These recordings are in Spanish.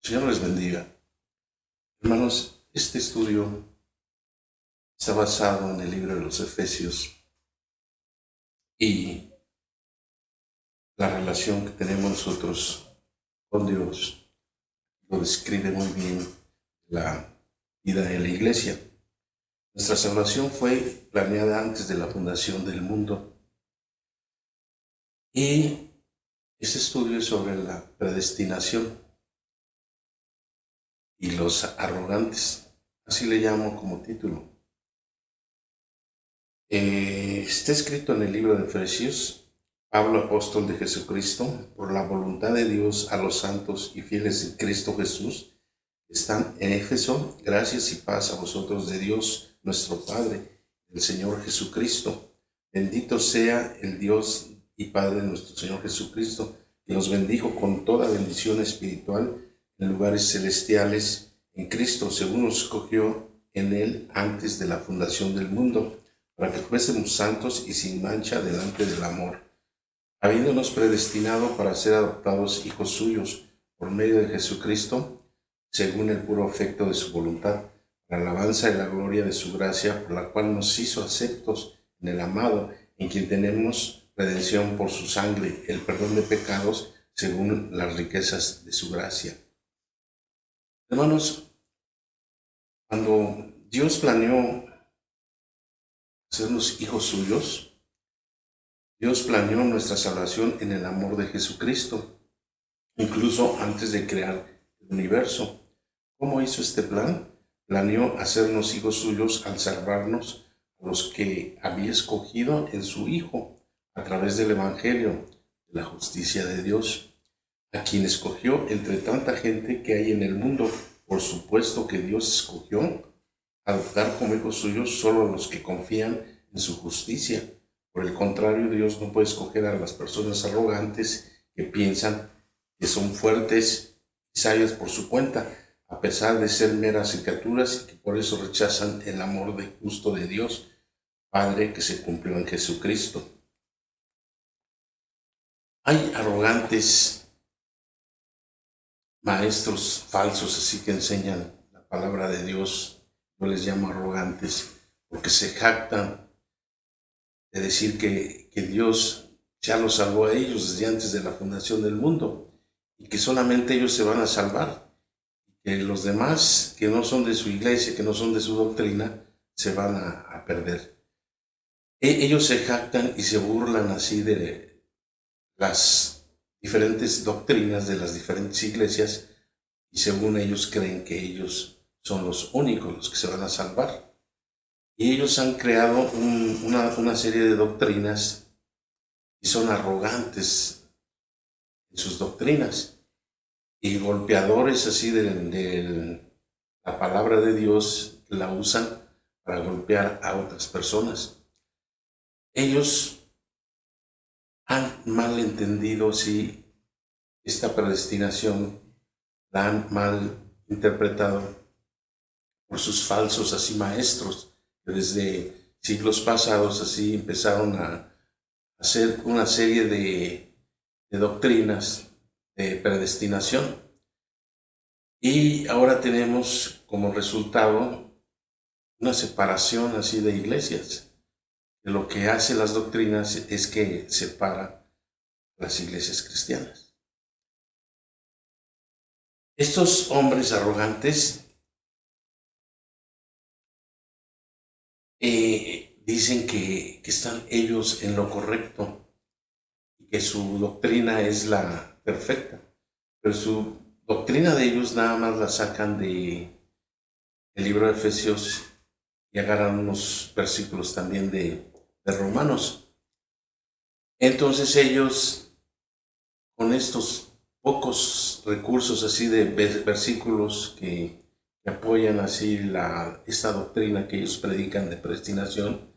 Señor les bendiga. Hermanos, este estudio está basado en el libro de los Efesios y la relación que tenemos nosotros con Dios lo describe muy bien la vida de la iglesia. Nuestra salvación fue planeada antes de la fundación del mundo y este estudio es sobre la predestinación y los arrogantes, así le llamo como título. Está escrito en el libro de Efesios: Pablo, apóstol de Jesucristo, por la voluntad de Dios, a los santos y fieles en Cristo Jesús, que están en Éfeso, gracias y paz a vosotros de Dios, nuestro Padre, el Señor Jesucristo. Bendito sea el Dios y Padre de nuestro Señor Jesucristo, que nos bendijo con toda bendición espiritual en lugares celestiales en Cristo, según nos escogió en Él antes de la fundación del mundo, para que fuésemos santos y sin mancha delante del amor, habiéndonos predestinado para ser adoptados hijos suyos por medio de Jesucristo, según el puro afecto de su voluntad, para la alabanza de la gloria de su gracia, por la cual nos hizo aceptos en el amado, en quien tenemos redención por su sangre, el perdón de pecados, según las riquezas de su gracia. Hermanos, cuando Dios planeó hacernos hijos suyos, Dios planeó nuestra salvación en el amor de Jesucristo, incluso antes de crear el universo. ¿Cómo hizo este plan? Planeó hacernos hijos suyos al salvarnos a los que había escogido en su Hijo, a través del Evangelio, de la justicia de Dios, a quien escogió entre tanta gente que hay en el mundo. Por supuesto que Dios escogió adoptar como hijos suyos solo a los que confían en su justicia. Por el contrario, Dios no puede escoger a las personas arrogantes que piensan que son fuertes y sabias por su cuenta, a pesar de ser meras criaturas, y que por eso rechazan el amor justo de Dios Padre que se cumplió en Jesucristo. Hay arrogantes maestros falsos, así que enseñan la palabra de Dios. Yo les llamo arrogantes porque se jactan de decir que Dios ya los salvó a ellos desde antes de la fundación del mundo y que solamente ellos se van a salvar, que los demás que no son de su iglesia, que no son de su doctrina, se van a perder. Ellos se jactan y se burlan así de las diferentes doctrinas de las diferentes iglesias, y según ellos creen que ellos son los únicos los que se van a salvar. Y ellos han creado una serie de doctrinas y son arrogantes en sus doctrinas y golpeadores así de la palabra de Dios, la usan para golpear a otras personas. Ellos han mal entendido así esta predestinación, la han mal interpretado por sus falsos así maestros, que desde siglos pasados así empezaron a hacer una serie de doctrinas de predestinación. Y ahora tenemos como resultado una separación así de iglesias. De lo que hace las doctrinas es que separa las iglesias cristianas. Estos hombres arrogantes dicen que están ellos en lo correcto y que su doctrina es la perfecta, pero su doctrina de ellos nada más la sacan del libro de Efesios y agarran unos versículos también de Romanos. Entonces ellos, con estos pocos recursos así de versículos que apoyan así esta doctrina que ellos predican de predestinación,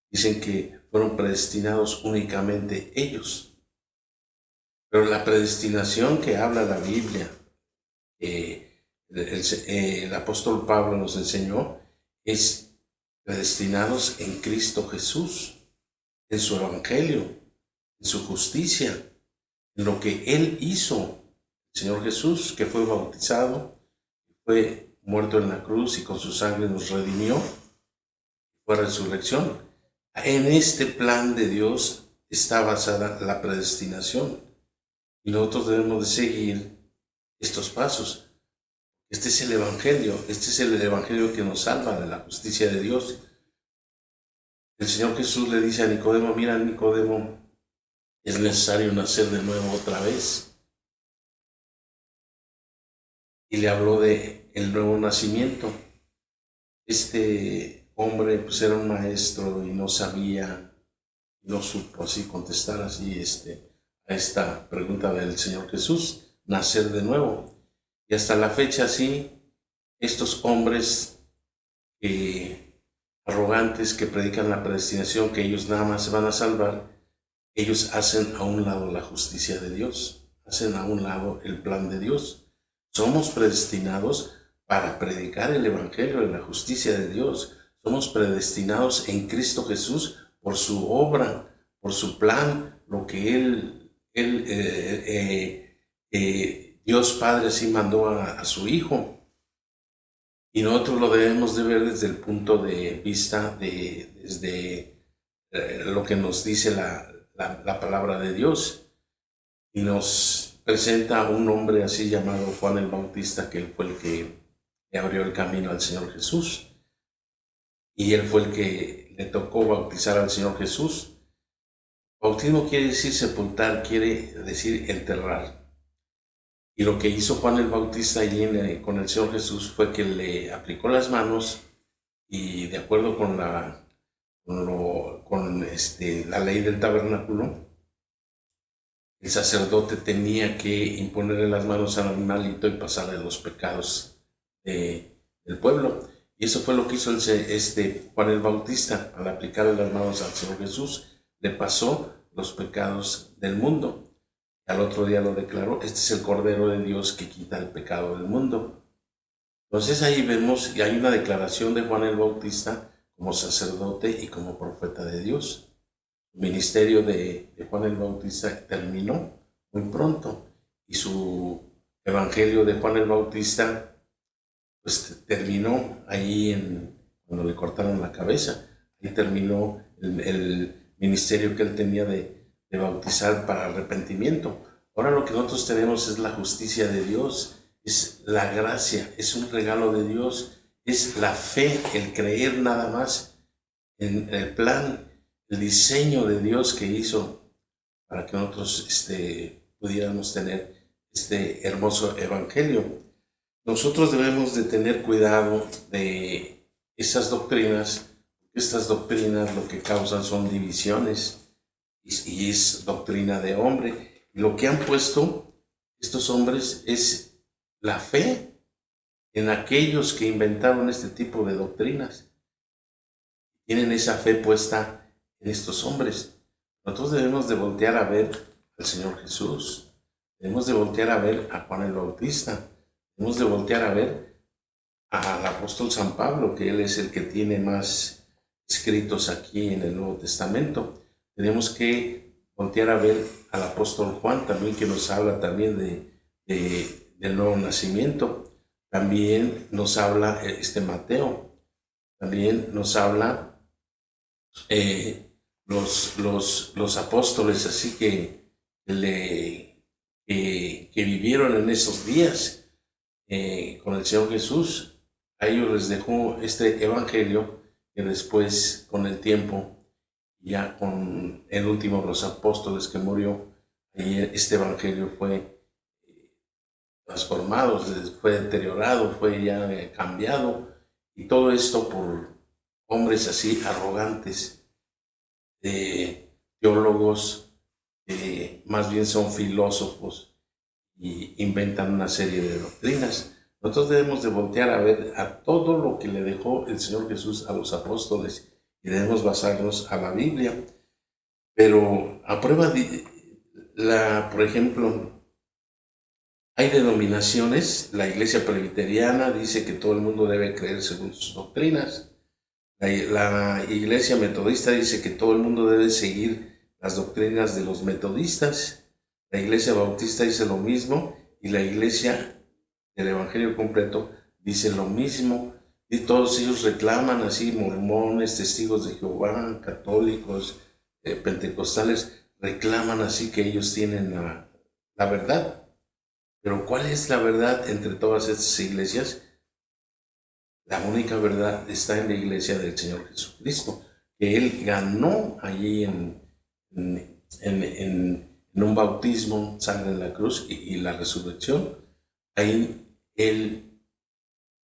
dicen que fueron predestinados únicamente ellos. Pero la predestinación que habla la Biblia, el apóstol Pablo nos enseñó, es predestinados en Cristo Jesús, en su evangelio, en su justicia, en lo que Él hizo, el Señor Jesús, que fue bautizado, fue muerto en la cruz y con su sangre nos redimió, fue resurrección. En este plan de Dios está basada la predestinación y nosotros debemos de seguir estos pasos. Este es el Evangelio que nos salva de la justicia de Dios. El Señor Jesús le dice a Nicodemo, mira Nicodemo, es necesario nacer de nuevo otra vez. Y le habló de el nuevo nacimiento. Este hombre pues era un maestro y no sabía, no supo así contestar así a esta pregunta del Señor Jesús, nacer de nuevo. Y hasta la fecha sí, estos hombres arrogantes que predican la predestinación, que ellos nada más se van a salvar, ellos hacen a un lado la justicia de Dios, hacen a un lado el plan de Dios. Somos predestinados para predicar el Evangelio de la justicia de Dios. Somos predestinados en Cristo Jesús por su obra, por su plan, lo que Dios Padre así mandó a su Hijo. Y nosotros lo debemos de ver desde el punto de vista desde lo que nos dice la palabra de Dios. Y nos presenta a un hombre así llamado Juan el Bautista, que él fue el que le abrió el camino al Señor Jesús. Y él fue el que le tocó bautizar al Señor Jesús. Bautismo quiere decir sepultar, quiere decir enterrar. Y lo que hizo Juan el Bautista allí con el Señor Jesús fue que le aplicó las manos y de acuerdo con la ley del tabernáculo, el sacerdote tenía que imponerle las manos al animalito y pasarle los pecados del pueblo. Y eso fue lo que hizo Juan el Bautista. Al aplicarle las manos al Señor Jesús, le pasó los pecados del mundo. Al otro día lo declaró, este es el Cordero de Dios que quita el pecado del mundo. Entonces ahí vemos que hay una declaración de Juan el Bautista como sacerdote y como profeta de Dios. El ministerio de Juan el Bautista terminó muy pronto y su evangelio de Juan el Bautista pues terminó ahí cuando le cortaron la cabeza. Ahí terminó el ministerio que él tenía de bautizar para arrepentimiento. Ahora lo que nosotros tenemos es la justicia de Dios, es la gracia, es un regalo de Dios, es la fe, el creer nada más en el plan, el diseño de Dios que hizo para que nosotros pudiéramos tener este hermoso evangelio. Nosotros debemos de tener cuidado de esas doctrinas. Estas doctrinas lo que causan son divisiones y es doctrina de hombre. Y lo que han puesto estos hombres es la fe en aquellos que inventaron este tipo de doctrinas. Tienen esa fe puesta en estos hombres. Nosotros debemos de voltear a ver al Señor Jesús. Debemos de voltear a ver a Juan el Bautista. Debemos de voltear a ver al apóstol San Pablo, que él es el que tiene más escritos aquí en el Nuevo Testamento. Tenemos que voltear a ver al apóstol Juan también, que nos habla también del nuevo nacimiento. También nos habla Mateo. También nos habla los apóstoles, así que vivieron en esos días con el Señor Jesús. A ellos les dejó este evangelio que después, con el tiempo, ya con el último de los apóstoles que murió, este evangelio fue transformado, fue deteriorado, fue ya cambiado, y todo esto por hombres así arrogantes, teólogos, más bien son filósofos y inventan una serie de doctrinas. Nosotros debemos de voltear a ver a todo lo que le dejó el Señor Jesús a los apóstoles y debemos basarnos a la Biblia. Pero a prueba por ejemplo, hay denominaciones. La Iglesia Presbiteriana dice que todo el mundo debe creer según sus doctrinas. La Iglesia Metodista dice que todo el mundo debe seguir las doctrinas de los metodistas. La Iglesia Bautista dice lo mismo y la iglesia del Evangelio completo dice lo mismo, y todos ellos reclaman así, mormones, testigos de Jehová, católicos, pentecostales, reclaman así que ellos tienen la verdad. Pero ¿cuál es la verdad entre todas estas iglesias? La única verdad está en la iglesia del Señor Jesucristo, que Él ganó allí en un bautismo, sangre en la cruz y la resurrección. Ahí Él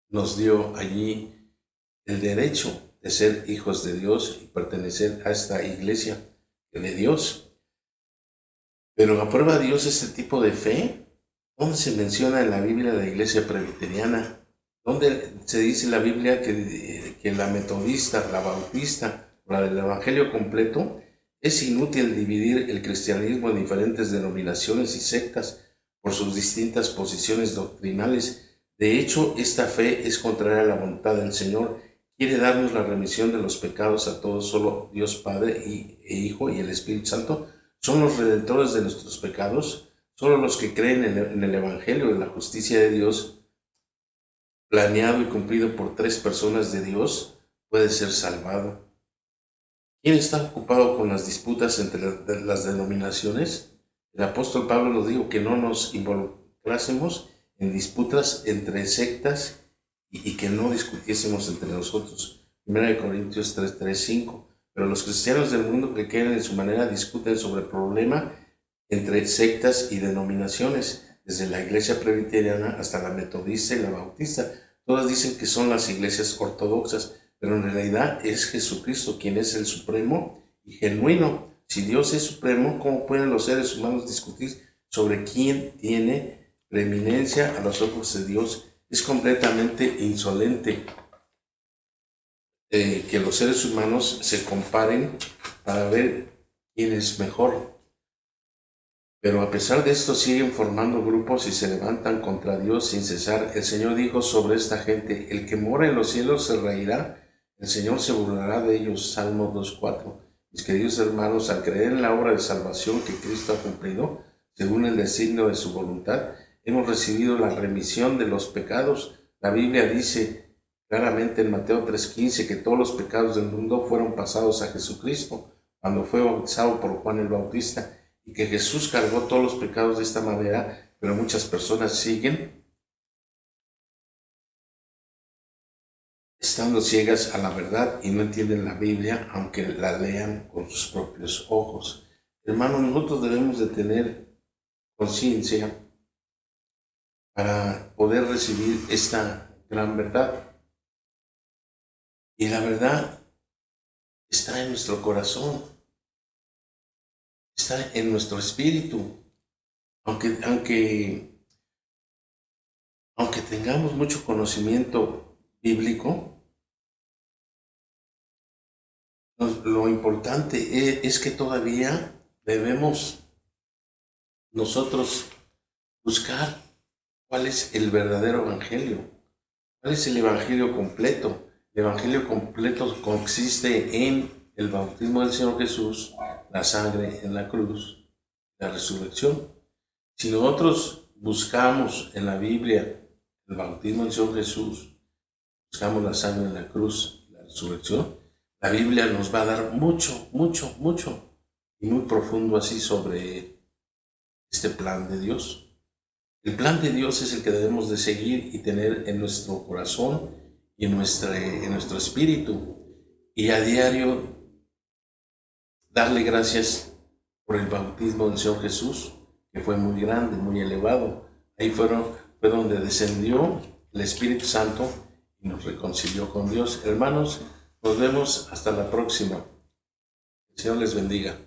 nos dio allí el derecho de ser hijos de Dios y pertenecer a esta iglesia de Dios. Pero ¿aprueba Dios este tipo de fe? ¿Dónde se menciona en la Biblia la iglesia presbiteriana? ¿Dónde se dice en la Biblia que la metodista, la bautista, la del Evangelio completo? Es inútil dividir el cristianismo en diferentes denominaciones y sectas por sus distintas posiciones doctrinales. De hecho, esta fe es contraria a la voluntad del Señor. Quiere darnos la remisión de los pecados a todos. Solo Dios Padre e Hijo y el Espíritu Santo son los redentores de nuestros pecados. Solo los que creen en el Evangelio de la justicia de Dios, planeado y cumplido por 3 personas de Dios, puede ser salvado. ¿Quién está ocupado con las disputas entre las denominaciones? El apóstol Pablo nos dijo que no nos involucrásemos en disputas entre sectas y que no discutiésemos entre nosotros. 1 Corintios 3:5. Pero los cristianos del mundo que creen en su manera discuten sobre el problema entre sectas y denominaciones, desde la iglesia presbiteriana hasta la metodista y la bautista. Todas dicen que son las iglesias ortodoxas, pero en realidad es Jesucristo quien es el supremo y genuino. Si Dios es supremo, ¿cómo pueden los seres humanos discutir sobre quién tiene preeminencia a los ojos de Dios? Es completamente insolente que los seres humanos se comparen para ver quién es mejor. Pero a pesar de esto siguen formando grupos y se levantan contra Dios sin cesar. El Señor dijo sobre esta gente: el que mora en los cielos se reirá, el Señor se burlará de ellos. Salmo 2:4. Mis queridos hermanos, al creer en la obra de salvación que Cristo ha cumplido, según el designio de su voluntad, hemos recibido la remisión de los pecados. La Biblia dice claramente en Mateo 3:15 que todos los pecados del mundo fueron pasados a Jesucristo cuando fue bautizado por Juan el Bautista, y que Jesús cargó todos los pecados de esta manera, pero muchas personas siguen estando ciegas a la verdad y no entienden la Biblia, aunque la lean con sus propios ojos. Hermanos, nosotros debemos de tener conciencia para poder recibir esta gran verdad. Y la verdad está en nuestro corazón, está en nuestro espíritu. Aunque tengamos mucho conocimiento bíblico, lo importante es que todavía debemos nosotros buscar cuál es el verdadero evangelio, cuál es el evangelio completo. El evangelio completo consiste en el bautismo del Señor Jesús, la sangre en la cruz, la resurrección. Si nosotros buscamos en la Biblia el bautismo del Señor Jesús, buscamos la sangre en la cruz, la resurrección, la Biblia nos va a dar mucho y muy profundo así sobre este plan de Dios. El plan de Dios es el que debemos de seguir y tener en nuestro corazón y en nuestro espíritu, y a diario darle gracias por el bautismo del Señor Jesús, que fue muy grande, muy elevado. Ahí fue donde descendió el Espíritu Santo y nos reconcilió con Dios. Hermanos, nos vemos hasta la próxima. El Señor les bendiga.